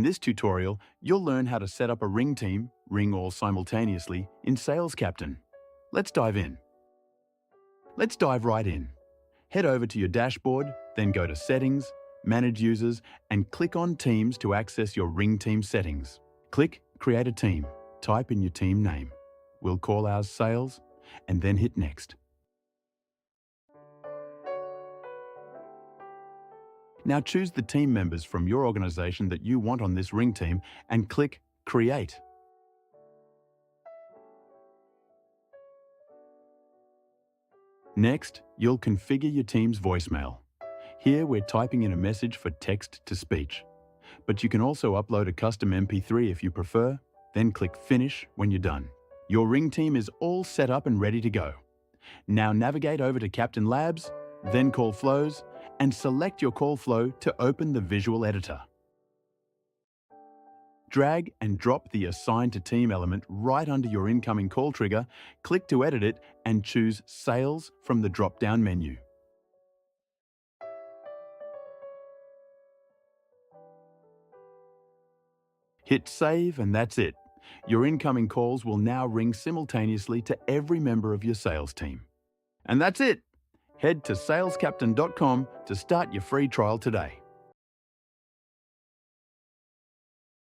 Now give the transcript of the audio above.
this tutorial, you'll learn how to set up a ring team, ring all simultaneously, in SalesCaptain. Let's dive in. Let's dive right in. Head over to your dashboard, then go to Settings, Manage Users, and click on Teams to access your ring team settings. Click Create a Team. Type in your team name. We'll call ours Sales, and then hit Next. Now choose the team members from your organization that you want on this ring team and click Create. Next, you'll configure your team's voicemail. Here we're typing in a message for text-to-speech. But you can also upload a custom MP3 if you prefer, then click Finish when you're done. Your ring team is all set up and ready to go. Now navigate over to Captain Labs, then Call Flows, and select your call flow to open the visual editor. Drag and drop the Assign to Team element right under your incoming call trigger, click to edit it, and choose Sales from the drop-down menu. Hit Save and that's it. Your incoming calls will now ring simultaneously to every member of your sales team. And that's it! Head to salescaptain.com to start your free trial today.